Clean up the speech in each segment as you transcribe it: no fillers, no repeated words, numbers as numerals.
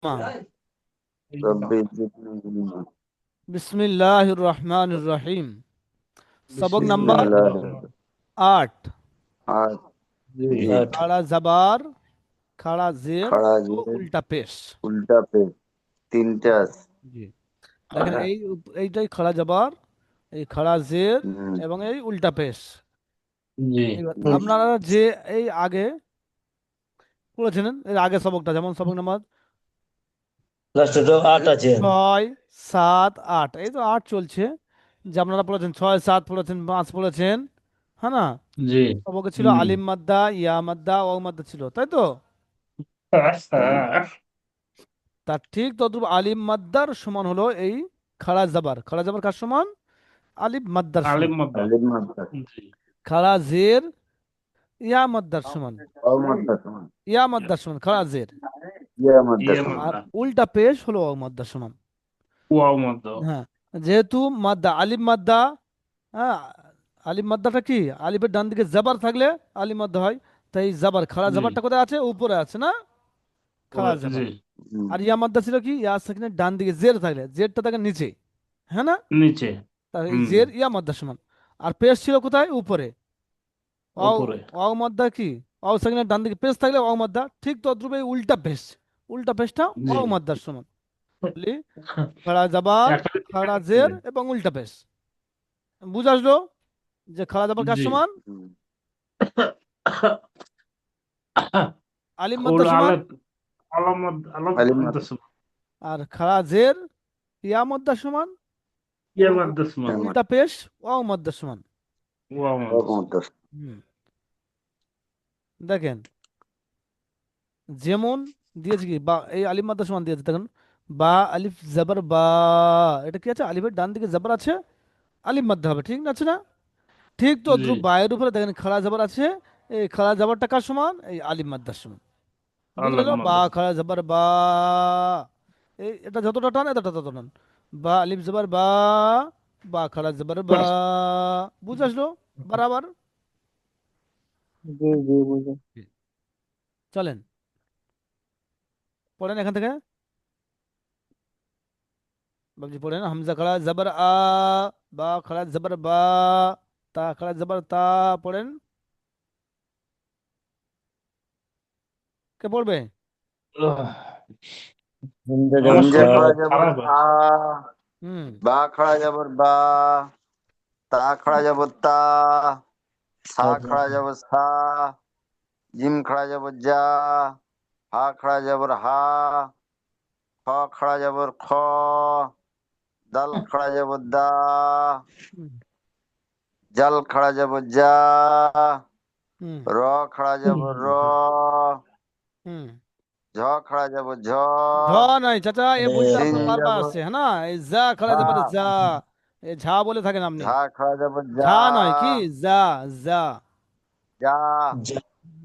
रब्बी जिदनी इल्मा बिस्मिल्लाहिर रहमानिर रहीम। सबक नंबर बिस्मिल्लाह 8। आज जी खड़ा जबार, खड़ा जेर खड़ा ও জের উল্টা পেশ। উল্টা পেশ তিনটা আছে। জি, দেখেন এইটাই খড়া জবর, এই খড়া জের হুম, এবং এই উল্টা পেশ। জি এবার হুম, আপনারা যে এই আগে পড়েছিলেন, এর আগে সবকটা, যেমন সবক নাম্বার লাস্টে তো 8 আছে। 6, 7, 8, এই তো 8 চলছে। যে আপনারা পড়েছেন 6, 7 পড়েছেন, 5 পড়েছেন, হ্যাঁ না? জি সবকে ছিল হুম আলিম মাদ্দা, ইয়া মাদ্দা, ওয়াও মাদ্দা ছিল, তাই তো? হুম, তার ঠিক তদ্রূপ আলিম মাদ্দার সমান হলো এই খাড়া জাবার। খাড়া জাবার কার সমান? আলিফ মাদ্দার সমান। আলিম মাদ্দা। আলিম মাদ্রাস জি খাড়া জের ইয়া মাদ্দার সমান। ও মাদ্রাস সমান ইয়া মাদ্দার সমান খাড়া জের। ইয়া মাদ্রাস ইয়ে সমান আর মাদ্দা, উল্টা পেশ হলো ওয়াও মাদ্দার সমান। ওয়াও মাদ্দা। হ্যাঁ, যেহেতু মাদ্দা আলিফ মাদ্দা, হ্যাঁ, আলিফ মাদ্দাটা কি, আলিফের ডান দিকে জাবার থাকলে আলিফ মাদ্দা হয়। তাই জাবার, খাড়া জি জাবারটা কোথায় আছে? উপরে আছে না, খাড়া জি জাবার। হুম, আর ইয়া মাদ্দা ছিল কি, ইয়া সেখানে ডান দিকে জের থাকলে জেরটা থাকে নিচে, হ্যাঁ না? নিচে। তার এই হুম জের ইয়া মাদ্দার সমান। আর পেশ ছিল কোথায়? উপরে। অও, উপরে। অও মাদ্দা কি, অও সেখানে ডান দিকে পেশ থাকলে অও মাদ্দা, ঠিক তদ্রূপ এই উল্টা পেশ, উল্টা পেশটা জি অও মাদ্দার সমান। বলি খাড়া জাবার, একটা খাড়া জের ছিলেন। এবং উল্টা পেশ। বুঝে আসলো যে খাড়া জাবার কার জি সমান? হুম, আলিম ওর মাদ্দার সমান। আলাপ আলামত আলাম আলিম মাদ্দা, আর খাড়া জের ইয়া মাদ্দার সমান ইয়ে এবং মাদ্দা ইয়া সমান, উল্টা পেশ অও মাদ্দার সমান। ওয়াও মাদ্দা সমান। মাদ্রাস হুম, দেখেন যেমন দিয়েছে কি, বা এই আলিফ মাদ্দার সমান দিয়েছে, দেখেন বা আলিফ জাবার বা, এটা কি আছে? আলিফের ডান দিকে জাবার আছে, আলিফ মাদ্দা হবে, ঠিক আছে না? ঠিক জি তদ্রুপ বায়ের উপরে দেখেন খাড়া জাবার আছে, এই খাড়া জাবারটা কার সমান? এই আলিফ মাদ্দার সমান। বুঝে আলাম গেল? বা মাদ্দা। খাড়া জাবার বা, এই এটা যতটা টান এটা তত টান। বা আলিফ জাবার বা, বা খাড়া জাবার বা। বুঝে আসলো? বরাবর। জি জি বুঝে চলেন পড়েন এখান থেকে। বাবজি পড়েন, হামজা খাড়া জাবার আ, বা খাড়া জাবার বা, তা খাড়া জাবার তা। পড়েন, কে পড়বে? হামজা হুম জবর যে খা, খড়া যাবর খারাপ আ, আছে। হুম বা খড়া যাবর বা, তা খড়া যাবর তা, সা খড়া যাবর সা, জিম খড়া যাবর যা, হা খড়া যাবর হা, খ খড়া যাবর খ, দাল খড়া যাবর দা, হুম জাল খড়া যাবর যা, হুম র খড়া যাবর র, হুম। ঝ খড়া যাবর ঝ, ঝ নাই চাচা, এ ভুলটা সিন আপনার বারবার যাবর আসছে, হ্যাঁ না? এই যা খাড়া ঝা, যাবার যা, এ ঝা বলে থাকেন আপনি। ঝা খড়া যাবর যা, ঝা নয়, কি যা, যা। যা,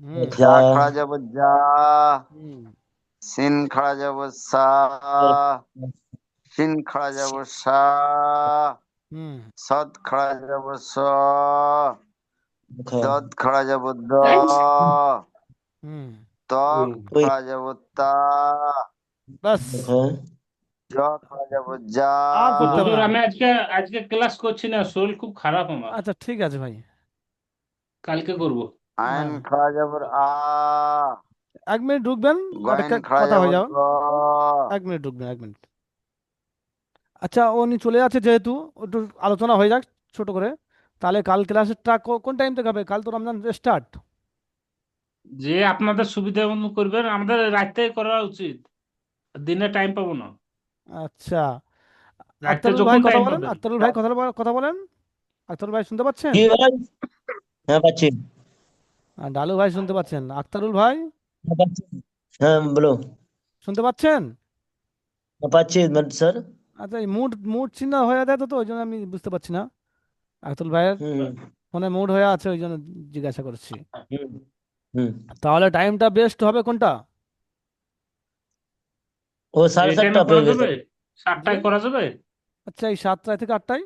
হুম যা খড়া যাবর যা, হুম সিন খড়া যাবর সা, শিন খড়া যাবর সা, হুম সদ খড়া যাবর স, দদ খড়া যাবর দ, হুম। ত খড়া যাবর তা, বাস, জ খড়া যাবর যা, আর পড়তে হবে হুজুর না। আমি আজকে আজকে ক্লাস করছি না, শরীর খুব খারাপ আমার। আচ্ছা ঠিক আছে ভাই। কালকে করব। আইন হ্যাঁ, খড়া যাবর আ, 1 মিনিট ঢুকবেন, একটা গয়েন খড়া কথা হয়ে যাবর যাও। গ, 1 মিনিট ঢুকবেন, 1 মিনিট। আচ্ছা, ও উনি চলে যাচ্ছে যেহেতু, একটু আলোচনা হয়ে যাক ছোট করে। তাহলে কাল ক্লাসেরটা কোন টাইম থেকে হবে? কাল তো রমজান স্টার্ট। যে আপনাদের সুবিধা মতো করবেন, আমাদের রাত থেকে করা উচিত, দিনে টাইম পাবো না। আচ্ছা, রাতে আক্তারুল ভাই যখন কথা টাইম বলেন, পাবেন। আক্তারুল ভাই কথা বলেন। আক্তারুল ভাই শুনতে পাচ্ছেন? কি ভাই? হ্যাঁ পাচ্ছি। আর ডালু ভাই শুনতে পাচ্ছেন? আক্তারুল ভাই হ্যাঁ পাচ্ছি। হ্যাঁ বলো। শুনতে পাচ্ছেন? হ্যাঁ পাচ্ছি স্যার। আচ্ছা, এই মুড মুড চিন্তা হয়ে যায় তো, ওই জন্য আমি বুঝতে পারছি না। আক্তারুল ভাইয়ের হুম ফোনে মুড হয়ে আছে, ওই জন্য জিজ্ঞাসা করছি। হুম হুম। তাহলে টাইমটা বেস্ট হবে কোনটা? ও সাড়ে এই টাইমে 7টা করা পেয়ে গেছে। যাবে, জি, 7টায় করা যাবে। আচ্ছা, এই 7টা থেকে 8টায়।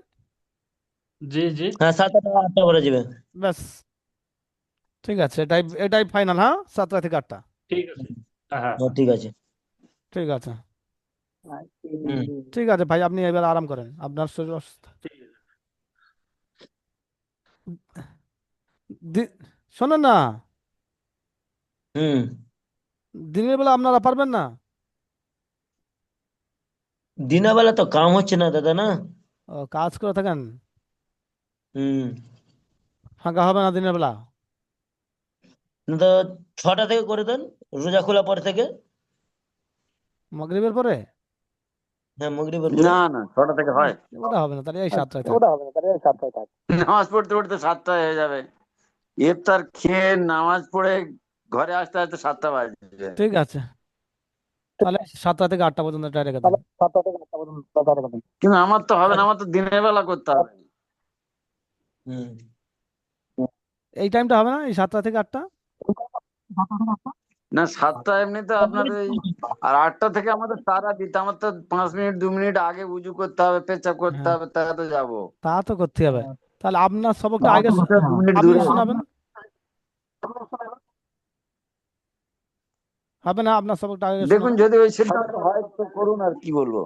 জি জি হ্যাঁ 7টা 8টা করে যাবে। ব্যাস, ঠিক আছে, এটাই এটাই ফাইনাল, হ্যাঁ, 7টা থেকে 8টা। ঠিক আছে। হ্যাঁ হ্যাঁ। হ্যাঁ ঠিক আছে। ঠিক আছে, হুম ঠিক আছে ভাই, আপনি এবার আরাম করেন, আপনার শরীর অসুস্থ। দি- শোনেন না, হুম দিনের বেলা আপনারা পারবেন না? দিনের বেলা তো কাম হচ্ছে না দাদা না। ও, কাজ করে থাকেন, হুম ফাঁকা হবে না দিনের বেলা? না তো 6টা থেকে করে দেন, রোজা খোলা পর থেকে। মাগরিবের পরে? হ্যাঁ মাগরিবের পরে। না না, 6টা থেকে হয়। ওটা হবে না, তাহলে এই 7টায় থাক। নামাজ পড়তে পড়তে 7টায় হয়ে যাবে। ইফতার খেয়ে নামাজ পড়ে ঘরে আসতে আসতে 7টা বাজবে। ঠিক আছে, তাহলে 7টা থেকে 8টা পর্যন্ত ট্রাই রেখে দেন। কিন্তু আমার তো হবে না, আমার তো দিনের বেলা করতে হবে। হুম এই টাইমটা হবে না, এই 7টা থেকে 8টা? না, 7টা এমনিতে আপনার ওই, আর 8টা থেকে আমাদের সারা দিতে, আমার তো 5 মিনিট 2 মিনিট আগে উজু করতে হবে, পেচ্ছাপ করতে হ্যাঁ, হবে, তাই তো যাবো। তা তো করতে হবে। তাহলে আপনার সবকটা আমার আগে তো 2 মিনিট আপনি দূরে। শোনাবেন, হবে না? আপনার সবকটা আগে দেখুন, শোনাবেন, যদি ওই সিদ্ধান্ত হয় তো করুন, আর কি বলবো।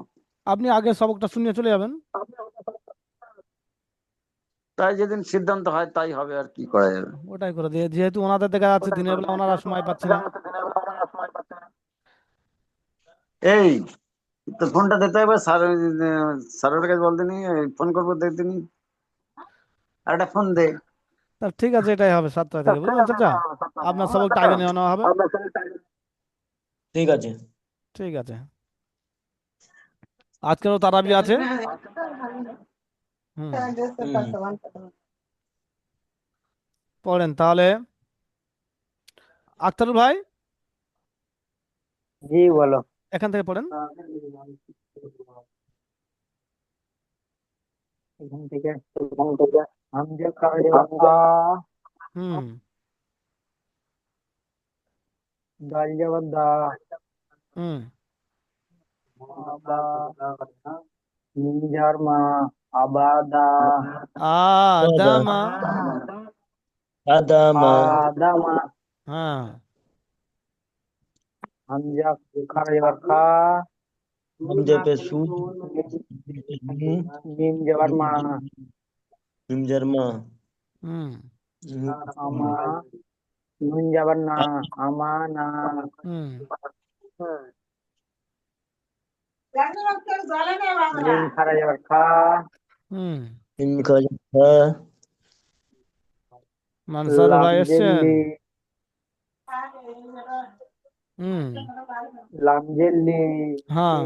আপনি আগে সবকটা শুনিয়ে চলে যাবেন। তাই যেদিন সিদ্ধান্ত হয় তাই হবে, আর কি করা যাবে। ওটাই করে দিয়ে, যেহেতু ওনাদের দেখা যাচ্ছে দিনের বেলা ওনারা সময় পাচ্ছে না। এই তো ফোনটা দিতে হবে স্যার, স্যারের কাছে বলতে নি, ফোন করবো দেখতে নি, আর একটা ফোন দে। তা ঠিক আছে, এটাই হবে 7টা থেকে, বুঝলেন চাচা? আপনার সবকটা আগে নেওয়া হবে। ঠিক আছে। ঠিক আছে, আজকেরও তারাবি আছে। হুম, হুম পড়েন তাহলে। আখতারুল ভাই, জি বলো। এখান থেকে পড়েন। এখান থেকে হামজা কাজ হুম, দাল জবর দা হুম, আবা মিনজার মা আবাদা আদামা, আদামা আদামা হ্যাঁ, হামজা খারা জবর খা হামজা पे सू মিম জবর মা মিম জারমা হুম, আমা নুন জবর না আমা না হুম, মিম খারা জবর খা হুম। মিম का था মানসার লাম ভাই এসছেন? জেল্লি হুম, লাম জেল্লি হ্যাঁ।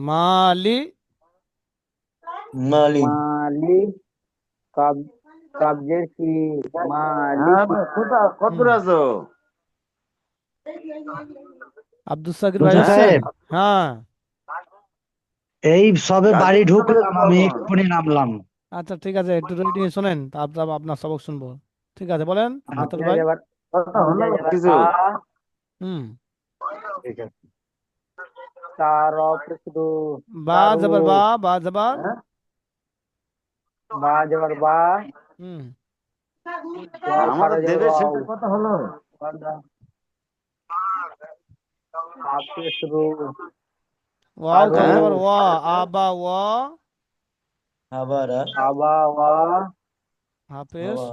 মালি, माली মালি কাব কাবজের কি মালি হ্যাঁ, কত হুম। আছো? আব্দুল সাকির ভাই রোজা হ্যাঁ, এসছেন? সাহেব, হ্যাঁ। এই সবে কাজে বাড়ি চলে ঢুকলাম, যাবো আমি এখন। এক্ষুনি নামলাম। আচ্ছা ঠিক আছে, একটু রেডি শোনেন, তারপর আপনার সবক শুনবো। ঠিক আছে, বলেন আখতারুল হামজা ভাই। জবর কথা হলো হামজা জবর কিছু? আ হুম, ঠিক আছে। তার শুধু বা তারু জবর বা, বা জবর, হ্যাঁ? বা জবর বা হুম, ওয়াও খারা আমাদের জবর দেবের ওয়াও সাথে কথা হলো। আপে শুরু ওয়াও আরু খারা হ্যাঁ, জবর ওয়া, আবা ওয়া, हवारा আবা ওয়া হাফেজ, हवा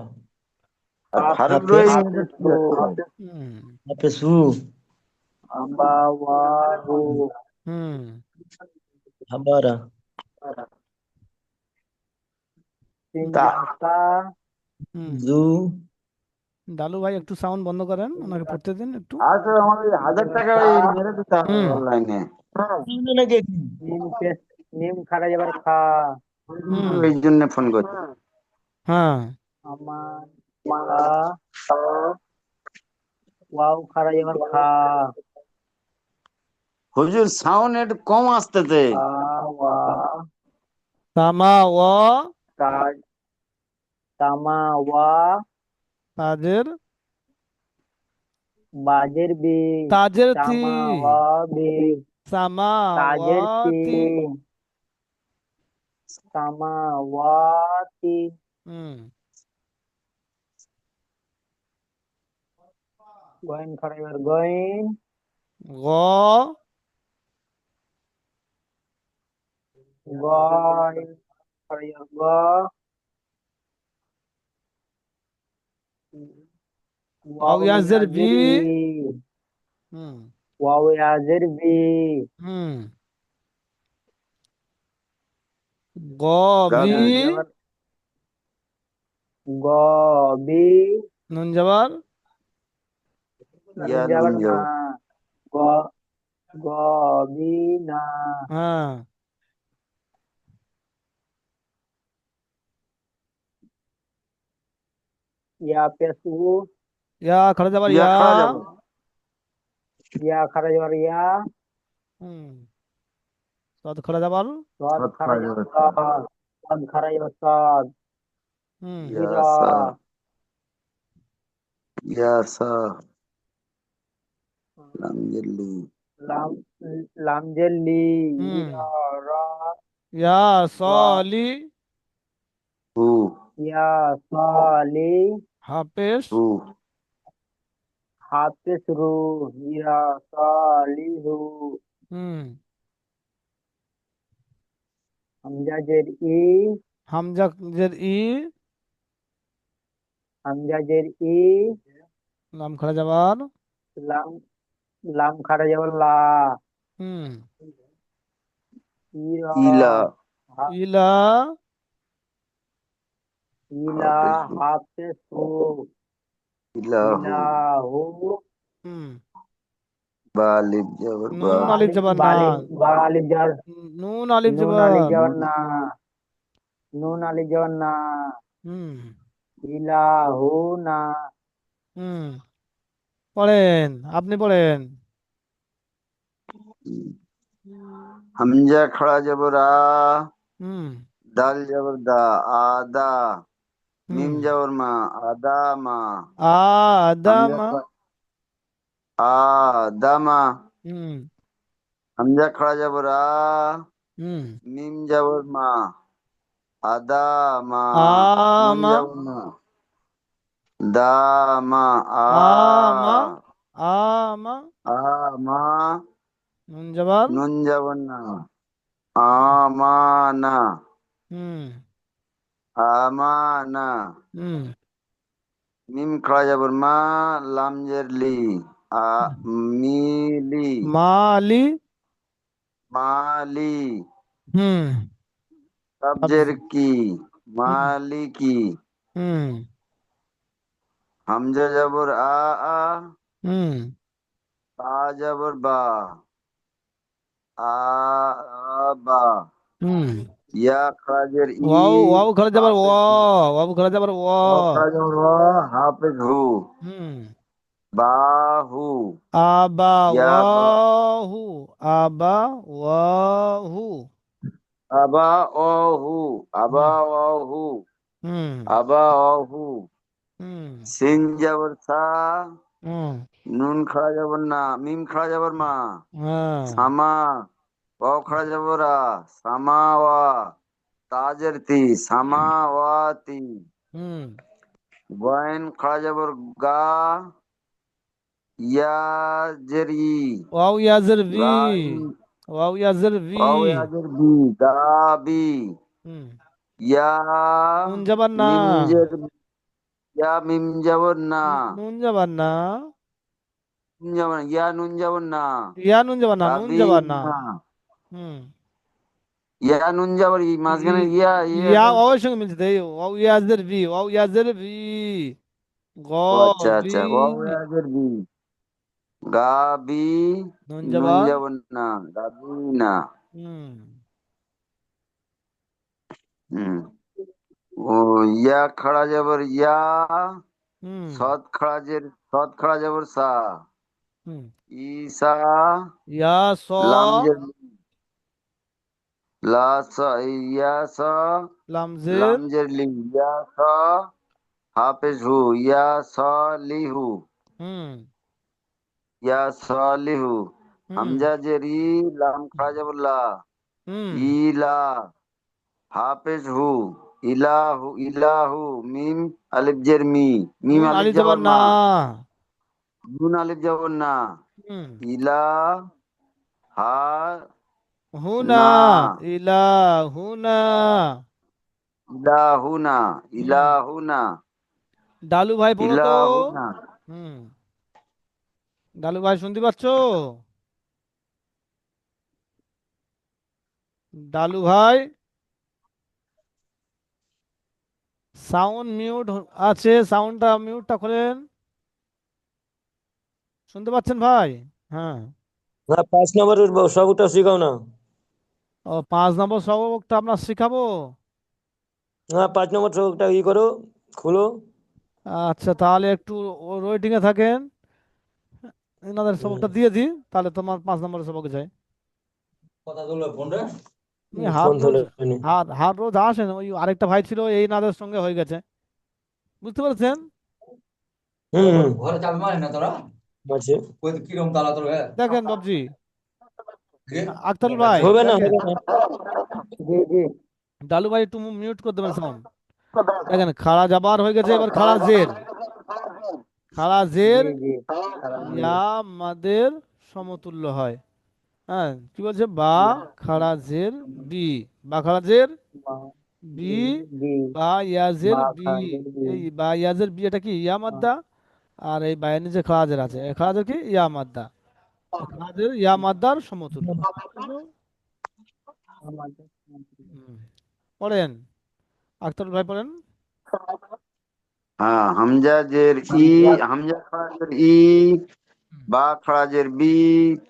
আর ফারুক हाफिज রহিম আপে শুরু হুম, हाफिजू আবা ওয়া রু হুম, हमारा তিন তা জাস্তা হুম। जू ডালু ভাই একটু সাউন্ড বন্ধ করেন, ওনাকে পড়তে দিন একটু। আচ্ছা, আমাদের 1000 টাকা ওই মেরে দিতে হবে হুম, অনলাইনে, लगे নিম পেশ নিম খারা জবর খা হুম, এই জন্য ফোন করছি। হ্যাঁ, আমার খা ওয়াও খারা জবর খা হুজুর, সাউন্ড একটু কম আসতেছে। খা ওয়া তামা ওয়া, তাজ তামা ওয়া তাজের, বাজের বি তাজের তি, তামা ওয়া বি সামা তাজের তি ওয়াতি, তামা ওয়াতি হুম, গয়েন খারা জবর গয়েন গ গ গ ওয়াও ওয়াও ইয়াজের বি ইয়াজের বি হুম ওয়াও ইয়াজের বি হুম গ বি গাবি গ বি নুন জবর ইয়া নুন নুন যাবার না যাব গ গ বি না হ্যাঁ ইয়া পেশ উ ইয়া খড়া জবর ইয়া ইয়া খাড়া যাব ইয়া খারা যাবার ইয়া হুম সদ খড়া জবর সদ সৎ খারা খাড়া যাব যাবার সদ সদ খারা যাবার সদ হুম ইয়া ইরা সা ইয়া সা লাম জেলি লাম লাম জেলি হুম ইরা রা ইয়া ওয়া সলি হু ইয়া সালি হাফেজ হু হাফেজ রু ইয়া সালিহু হুম হামজাজের ই হামজা জের ই হামজাজের ই লাম খড়া জবর লাম লাম খারা যাবার লা হুম ইরা ইলা হা- ইলা ইলা হাফেজ হু হাফেজ হু ইলাহু ইলাহু হুম বা লিব জবর বা নুন আলিফ জবর না বা আলিফ যাবার নুন আলিফ নুন আলিফ জবর যাবার না নুন আলিফ যাবার না হুম ইলাহু না হুম পড়েন আপনি পড়েন হামজা খড়া জবর আ হুম দাল জবর দা আদা হুম মিম জবর মা আদা মা হামজা আদামা আদামা হুম হামজা খড়া জবর আ হুম মিম জবর মা আদামা নুন আমা জবর না দামা আ আমা আমা আমা নুন জবর নুন জবর না আমানা হুম আমানা হুম মিম খড়া জবর মা লাম জের লি আ মিলি মালি মালি হুম তাবজের কি মালিকি হুম হামজা জবর আ হুম তা জবর বা আ বা হুম ইয়া খাজের ই ওয়াও ওয়াও খড়া জবর হাফেজ ওয়া হু ওয়াও খড়া জবর ওয়া ওয়া খাজের ওয়া হাফেজ হু হুম বাহু আবা ইয়া বা ওয়াহু আবা ওয়াহু আবা ও হু আবা হুম ও হু হুম আবা ও হু হুম সিন জবর সা হুম নুন খাড়া জবর না মিম খাড়া জবর মা হ্যাঁ সামা ওয়াও খাড়া জবর আ সামাওয়া তাজের তি সামাওয়াতি হুম গয়েন খাড়া জবর গা ইয়া জের ই ওয়াও ইয়াজের ভি গাই ওয়াও ইয়াজের ভি ওয়াও ইয়াজের বি গাবি হুম ইয়া নুন জবর না মিম জের ইয়া মিম জবর না নুন জবর না নুন জবর ইয়া নুন জবর না ইয়া নুন জবর না নুন গাবি জবর না না হুম ইয়া নুন জবর ই মাঝখানে ইয়া ইয়া ইয়া ওয়াওয়ের সঙ্গে মিলছে তাই ওয়াও ইয়াজের ভি ওয়াও ইয়াজের ভি গ ও আচ্ছা বি আচ্ছা ওয়াও ইয়াজের বি গাবি নুন নুন জবর জবর না গাবি না হুম হুম ও ইয়া খাড়া জবর ইয়া হুম সৎ খাড়া জবর সা হুম ঈসা ইয়া স লাম জের লা সা ইয়া সা লামজের লাম জের লি ইয়া সা হাফেজ হু ইয়া সালিহু হুম ইয়া সালিহু হুম হামজা জের ই লাম খাড়া জবর লা হুম ইলা হাফেজ হু ইলাহু ইলাহু মিম আলিফ জের মি মিম নুন আলিফ আলি জবর জবর না মা নুন আলিফ জবর না হুম ইলা হা হুনা না ইলাহুনা ইলাহুনা হুম ইলাহুনা ডালু ভাই পড়ো তো। ইলাহুনা হুম ডালু ভাই শুনতে পাচ্ছ? ডালু ভাই সাউন্ড মিউট আছে, সাউন্ডটা মিউটটা খোলেন। শুনতে পাচ্ছেন ভাই? হ্যাঁ। না 5 নম্বরের সবকটা শিখাও না। ও 5 নম্বর সবকটা আমরা শিখাবো। না 5 নম্বর সবকটা করো, খুলো। আচ্ছা তাহলে একটু ওয়েটিং এ থাকেন, এনাদের হুম, সবকটা দিয়ে দিই, তাহলে তোমার 5 নম্বরের সবকে যায়। তুমি হার ফোন রোজ ধরে নি। হার রোজ আসেন, ওই আরেকটা ভাই ছিল এই নাদের সঙ্গে হয়ে গেছে, বুঝতে পেরেছেন? হুম হুম, আছে। দেখেন বাবজি, আক্তারুল ভাই হবে না, দেখেন, হবে না। জি জি ডালু ভাই একটু মিউট করে দেবেন সাউন্ড। দেখেন খাড়া জাবার হয়ে গেছে, এবার খাড়া জের, খাড়া জি জের জি ইয়া মাদের সমতুল্য হয়। হ্যাঁ কি বলছে, বা খাড়া জের বি, বা খাড়া জের বি, জি বা ইয়াজের বা বি। খাজের বি এই বা ইয়াজের বি এটা কি ইয়া মাদ্দা, আর এই বায়ের নিচে খারাজের আছে, এই খারাজের কি ইয়া মাদ্দা, এই খারাজের ইয়া মাদ্দার সমতুল্য। আমাদের হুম। পড়েন, আখতারুল ভাই পড়েন। হ্যাঁ হামজা জের ই, হামজা হামজা খারাজের ই, বা খারাজের বি,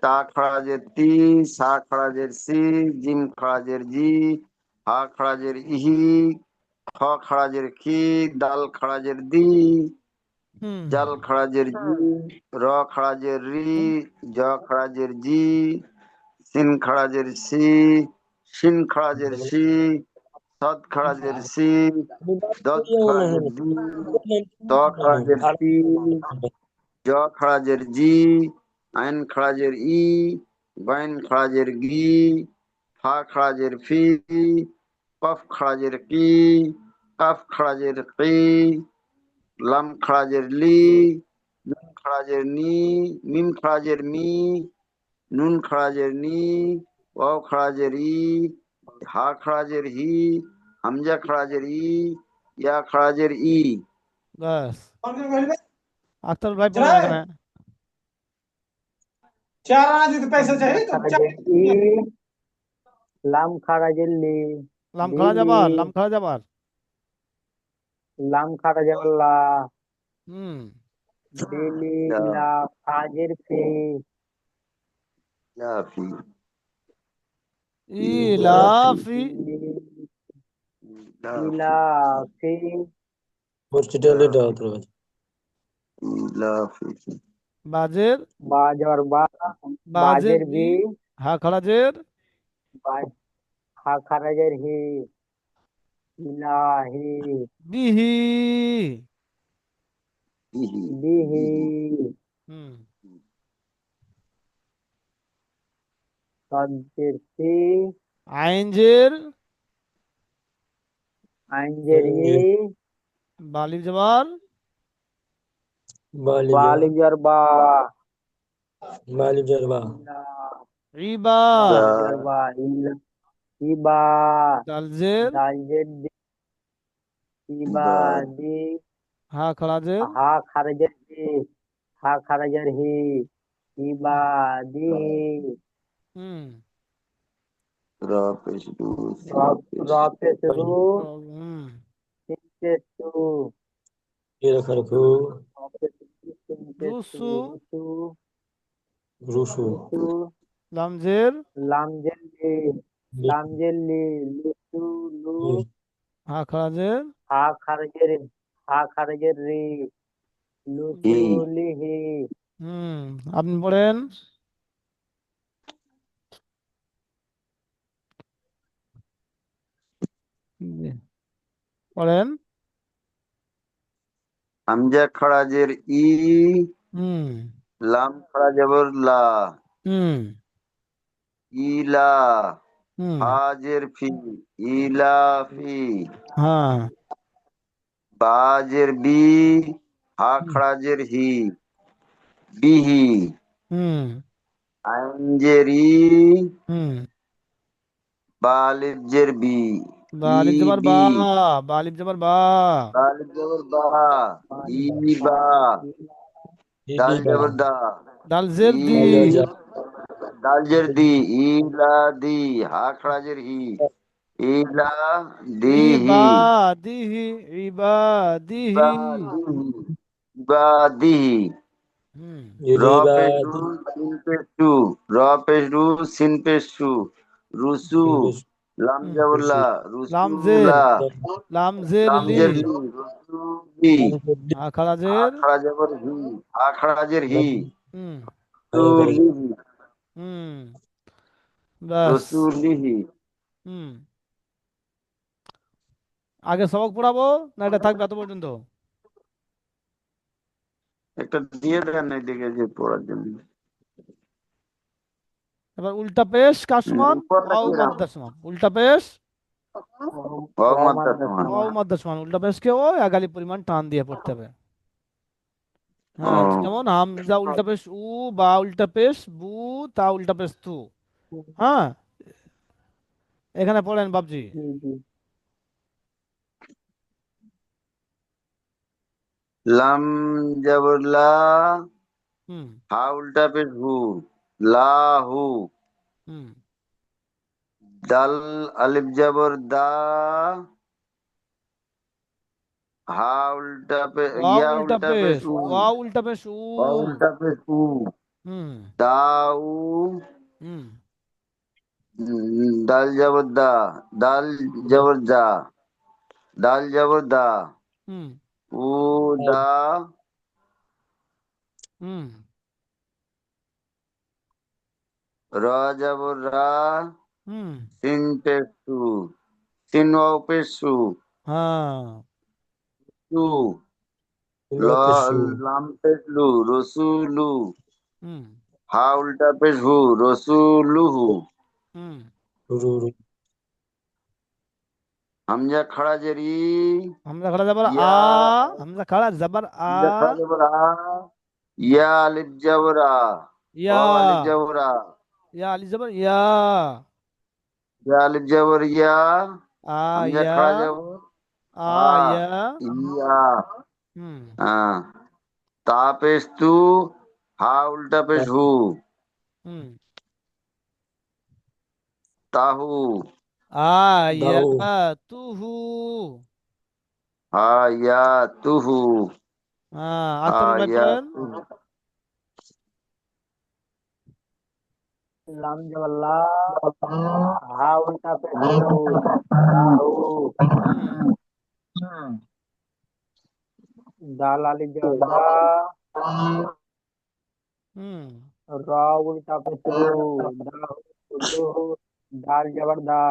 তা খারাজের তি, সা খারাজের সি, জিম খারাজের জি, হা খারাজের ইহি, খ খারাজের খি, দাল খারাজের দি, হুম জাল খারাজের জি, র খারাজের রি, জ খারাজের জি, সিন খারাজের সি, শিন খারাজের সি, সদ খারাজের সি, আমি বাদ দদ করিও মনে খারাজের হয়। দি, ত খারাজের আর তি, জ খারাজের জি, আইন খারাজের ই, গাইন খারাজের গি, ফা খারাজের ফি, কফ খারাজের কি, কাফ খারাজের কি, লাম খারাজের লি, নুন খারাজের নি, মিম খারাজের মি, নুন খারাজের নি, ওয়াও খারাজের ই, হা খারাজের হি, হামজা খারাজের ই, ইয়া খারাজের ই। ব্যাস, আখতারুল ভাই পড়েন এখানে। হামজা খারাজের ই, লাম খারাজের লি, লাম খাড়া লিলি, যাবার, লাম খাড়া যাবার। লাম খারাজের লা, হুম লিলি ইয়া লা, খাজের ফি, ইয়া ফি, ইলাফি, লিলি ইলা ফি, ইলা ফি, হসপিটালে দাও তোর কাছে। ইলা ফি, বাজের, বাজর বা, বাজের বাজের বি, বি, হা খাড়াজের বা- হা খারাজের হি, ইলাহি, বিহি। ইহি, বিহি, ইহি, হুম সজ্জের সি, আইনজের আইনজের ই, বালির যাবার, বালি যা, বালিজর বা, বালি জরবা, ইলা, ইবা, ইবা, বালিজর বা, ইলা, ইবা, দালজের দালজের দি, ইবা ইবা, দি, হা খাড়াজের হা খারাজের হি, হা খারাজের হি, ইবা দি, হুম রা পেশ দু, সা রব পেশ, রপেশ রু, হুম সিনপেশ সু, এরা খারখু, রপেশ রু, সিনপেশ সু, রুসু, রুসু, রুসু, রুসু, লামজের লামজেল্লি, লামজেল্লি, লুসু, লু, হা খাড়াজের হা খারাজের, হা খারাজের রি, হি, লুসু, লিহি, হুম। আপনি পড়েন। পড়েন। হামজা খারাজের ই, হুম লাম খারাজের লা, হুম ইলা, হুম হাজের ফি, ইলাফি, হ্যাঁ বাজের বি, হা খারাজের হি, বিহি, হুম আইনজের ই, হুম বালিবজের বি, বা ই আলিফ জবর বা, বি, বা আলিফ জবর বা, বালিব জবর বা, ই বা, দাল দিদি বা জবর দা, দাল জের ই, দি, দাল জের দি, ইলা দি, হা খড়াজের হি, ইলা দি হি, ইবাদিহি, ইবাদিহি। ইবাদিহি, হুম র রিবা পেশ রু, সিন পেশ রু, র পেশ রু, সিন পেশ রু, রুসু, লাম হুম জবরলা, লাম জের, রুসুলা, লাম জের লাম লি, জের লি, রসুলি, আখাড়া হা জের। খড়া জবর হি, হা খড়াজের হি, হুম রসুলিহি, হুম ব্যাস। রসুলিহি। হুম আগে সবক পড়াবো না এটা থাকবে এত পর্যন্ত? একটা দিয়ে দেন এদিকে যে পড়ার জন্য। এবার উল্টা পেশ কার সমান? উপরটা ওয়াও কি রাখবো? মাদ্দা সমান উল্টা পেশ, মোহাম্মদ ওয়াও মাদ্দা সমান উল্টা পেশকে ও এগালি পরিমাণ টান দিয়ে পড়তে হবে। ও হ্যাঁ যেমন হামজা উল্টা পেশ উ, বা উল্টা পেশ বু, তা উল্টা পেশ তু। হ্যাঁ এখানে পড়েন বাবজি। জি জি। লাম জবর লা, হুম হা উল্টা পেশ হু, লাহু, হুম দাল আলিফ জবর দা, হা উল্টা পে, ওয়াও ইয়া উল্টা উল্টা পেশ পেশ, উ, ওয়াও উল্টা পেশ উ। বা উল্টা পেশ উ, হুম দাউ, হুম দাল জবর দা, দাল জবর দা, দাল জবর দা, হুম উ দা, হুম র জবর রা, হুম সিন পেশ সু, সিন ওয়াও পেশ সু, হ্যাঁ সু, ল, পেশু লাম পেশ লু, রসুলু, হুম হা উল্টা পেশ হু, রসুলুহু, হুম রু রু হামজা খাড়া জেরি, হামজা খাড়া জবর আ, ইয়া, হামজা খাড়া জবর আ, হামজা খাড়া জবর আ, ইয়া আলিফ জবর আ, ইয়া, ওয়াও আলিফ জবর আ, ইয়া আলি জবর ইয়া, ইয়া আলিফ জবর ইয়া, আ হামজা ইয়া, খাড়া জবর আ আ, ইয়া। ইয়া, হুম হ্যাঁ, তা পেশ তু, হা উল্টা পেশ হু, হুম তাহু, আ ইয়া দাউ তুহু। হা ইয়া তুহু, হ্যাঁ হা আখতারুল ভাই ইয়া পড়েন। তুহু। লাম জবর লা, হা উল্টা পেশ লু, লাহু। হুম দাল আলিফ জবর দা, হুম র উল্টা পেশ রু, দাহু, লুহু। দাল জবর দা,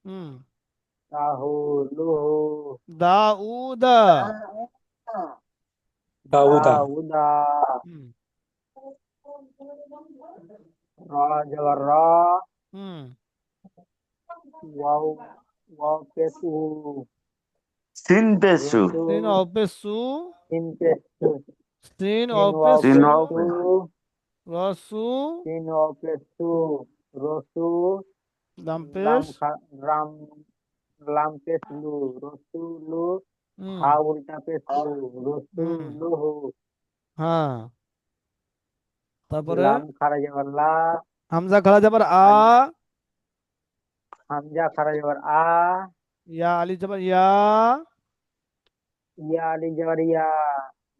হুম তাহু, লুহু। দাউদা। দাউদা দাউদা। হুম র জবর র, হুম ওয়াও, ওয়াও পেশ উ, সিন পেশ সু, রসু। সিন অপেসু, তিন পেশ উ, সিন তিন ওয়াও সিন অপেসু, পেশ ওয়াও উ, পেশ, রসু, তিন ওয়াও পেশ উ, রসু। লাম দামপেশ। রাম, লাম পেশ লু, রসু লু। হুম হা উল্টা পেশ লু, রসু হুম লুহু। হ্যাঁ তারপরে লাম খারা যাবার লা, হামজা খাড়া জবর আ, হামজা খারা যাবার আ, ইয়া আলি জবর ইয়া, ইয়া আলি যাবার ইয়া,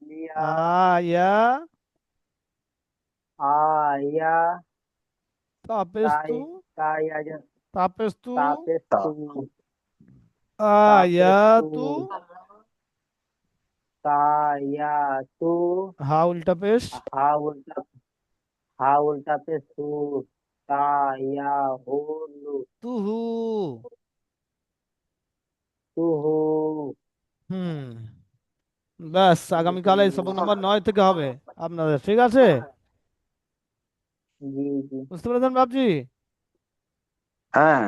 লিয়া। আ ইয়া, আ ইয়া, তাই, তাপেস্তু, তাই আজ, তাপেস্তু, তা পেশ তু, তা পেশ তু, আয়াতু, তা ইয়া তু। হা উল্টা পেশ, হা উল্টা, হা উল্টা পেশ তু, তা ইয়া হু লু, তুহু। তুহু। হুম ব্যাস আগামীকাল এই সবক নম্বর 9 থেকে হবে আপনাদের, ঠিক আছে? জি জি। বুঝতে পেরেছেন বাবজি? হ্যাঁ।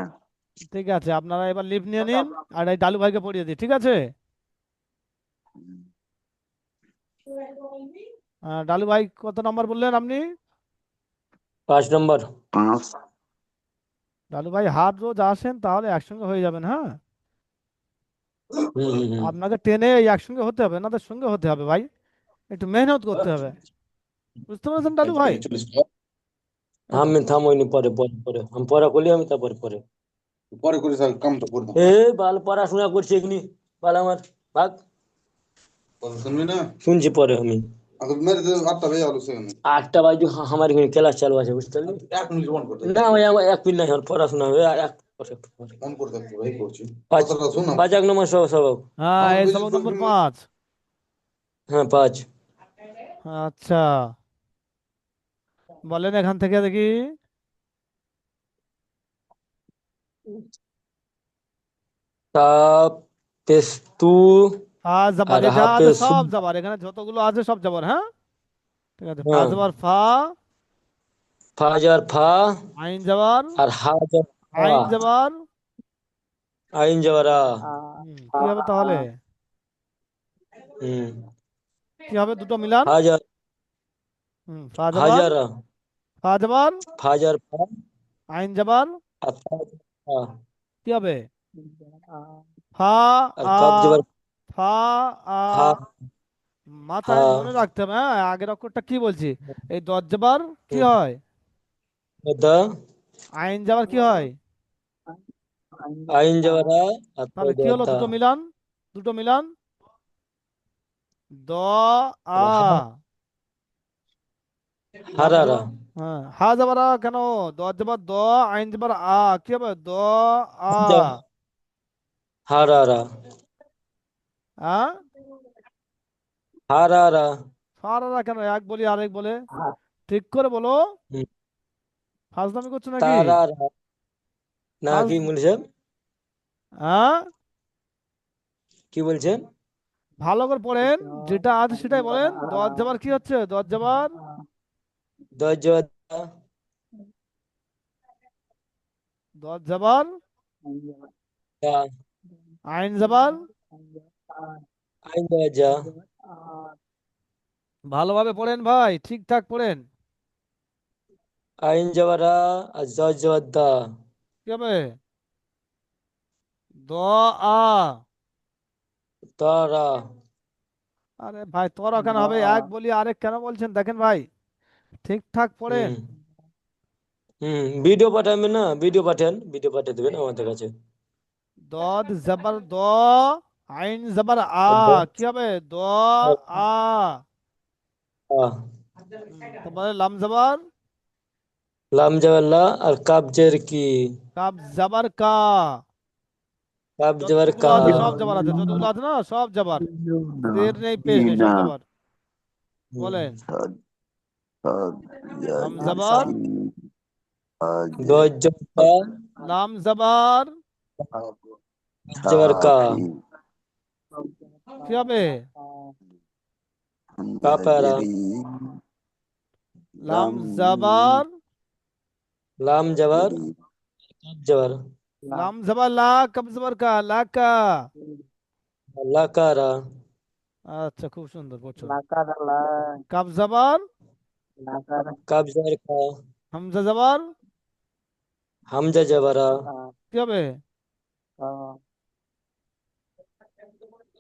ঠিক আছে আপনারা এবার লিভ নিয়ে নিন আর এই ডালু ভাইকে পড়িয়ে দিই, ঠিক আছে? ডালু ভাই কত নাম্বার বললেন আপনি? 5 নম্বর। 5 লালু ভাই হাট রোজ আসেন তাহলে একসঙ্গে হয়ে যাবেন, হ্যাঁ? হুম। আপনাকে টেনে এই একসঙ্গে হতে হবে, এনাদের সঙ্গে হতে হবে ভাই, একটু মেহনত করতে হবে, বুঝতে পেরেছেন লালু ভাই? আমি থামোইনি, পরে পরে পরে আমি পড়া করলি, আমি তারপরে পরে পরে করে কামটা করবো। এ বাল পড়াশোনা করছি এখনি, বাল আমার ভাগ, কথা শুনবি না? শুনছি পরে আমি। মেরে 8টা বেজে গেল সেখানে। 8টা বাজে আমার এখানে ক্লাস চালু আছে, বুঝতে পারলি? 1 মিনিট অন করতে না ভাই, আমার 1 মিনিট নাই, আমার পড়াশোনা হবে একটু পরে। অন করতে থাকতে ভাই করছি। পাঁচ কথাটা শোন না। 5 নম্বর সবক। হ্যাঁ, আমার এই বেশি সবক নম্বর প্রবলেম 5। হ্যাঁ 5। আচ্ছা, বলেন এখান থেকে দেখি। তাপ পেস্তু জবর, আর এ যা আছে হাফেজু। সব জবর, এখানে যতগুলো আছে সব জবর, হ্যাঁ? ঠিক আছে, ফা হ্যাঁ, জবর ফা, ফাজার ফা আইন জবর, আর হাজার ফা, আইন জবর। আইন জবরা। কি হবে তাহলে? হুম, কি হবে দুটো মিলান? হাজার ফা জবর, হাজারা, ফা জবর, ফাজার ফা আইন জবর। আর ফাজার ফা কি হবে? ফা আর আ, কাব জবর ফা আ। ফা মাথায় হা মনে রাখতে হবে, হ্যাঁ? আগের অক্ষরটা কি বলছি? এই দজ জবর কি হয়? দা, আইন জবর কি হয়? আইন জবরা আর তাহলে কি হলো? দা। দুটো মিলান, দুটো মিলান। দ আ। হারারা, হ্যাঁ, হা জবর আ কেন? দ জবর দ, আইন জবর আ, কি হবে? দ আ। হারারা, হ্যাঁ, হারারা। ফারারা কেন? এক বলি আরেক বলে, ঠিক করে বলো। হুম, ফাজলামি করছো নাকি? তারারা। না, ফাজ, কি বলছেন? হ্যাঁ, কি বলছেন? ভালো করে পড়েন, যেটা আছে সেটাই বলেন। দজ জবর কি হচ্ছে? দজ জবর, দজ জবর দা, দজ জবর, দা, আইন জবর। আইন জবর যা। ভালোভাবে পড়েন ভাই, ঠিকঠাক পড়েন। আইন জবরা আর জজ জবর দা। কি হবে? দ আ। তারা। আরে ভাই, তোরা কেন হবে? এক বলি আরেক কেন বলছেন? দেখেন ভাই, ঠিকঠাক পড়েন। ভিডিও পাঠাবেন না? ভিডিও পাঠান, ভিডিও পাঠিয়ে দেবেন আমাদের কাছে। দদ জবর দ, আইন জবর আ, কি হবে? দ আ। তারপরে লাম জবর, লাম জবর লা আর কাব জের কি। কাব জবর কা। কাব জবর যতগুলো কা। আছে সব জবর আছে, যতগুলো আছে না সব জবর, দের নেই পেশ নেই, সব জবর। বলেন। হাম জবর, দজ জবর দা, লাম জবর, কাব জবর কা। কি হবে? কা প্যারা। লাম জবর, লাম জবর কাব জবর লাম জবর লা, কাব জবর কা, লা কা। লাকারা। আচ্ছা, খুব সুন্দর পড়ছো। কাব জবর, কাব জবর কা, হামজা জবর, হামজা জবরা। কি হবে?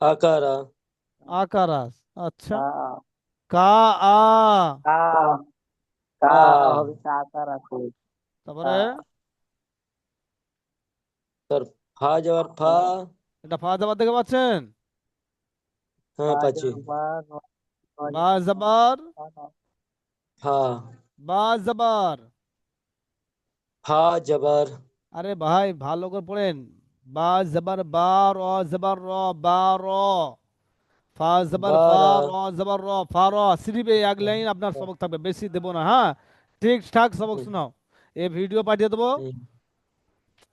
আকারা। আকারাস। আচ্ছা, কা আ। আ। তারপরে তোর ফা জবর ফা। এটা ফা জবর দেখে পাচ্ছেন? হ্যাঁ পাচ্ছি। বা জবর, ফা। বা জবর। ফা জবর। আরে ভাই, ভালো করে পড়েন। বা জবর বা, র জবর র, বা র। ফা জবর ফা, বারা। র জবর র, ফা র। সিরিফ এই এক লাইন আপনার সবক থাকবে, বেশি দেবো না, হ্যাঁ? ঠিকঠাক সবক হুম শোনাও। এই ভিডিও পাঠিয়ে দেবো, হুম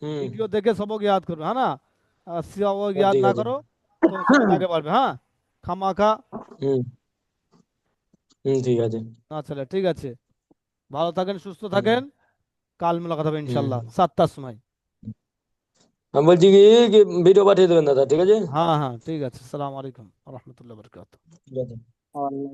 হুম, ভিডিও দেখে সবক ইয়াদ করবে, হ্যাঁ না? আর সবক সব ইয়াদ ঠিক না আছে। করো তো সবক আগে বাড়বে, হ্যাঁ? খামাখা। হুম ঠিক আছে। আচ্ছা, ঠিক আছে। ভালো থাকেন, সুস্থ হুম থাকেন। কাল মোলাকাত হবে হুম ইনশাল্লাহ 7টার সময়। আমি বলছি কি কি ভিডিও পাঠিয়ে দেবেন দাদা, ঠিক আছে? হ্যাঁ হ্যাঁ, ঠিক আছে। সালাম আলাইকুম রহমতুল্লাহ বরকাত। ঠিক আছে।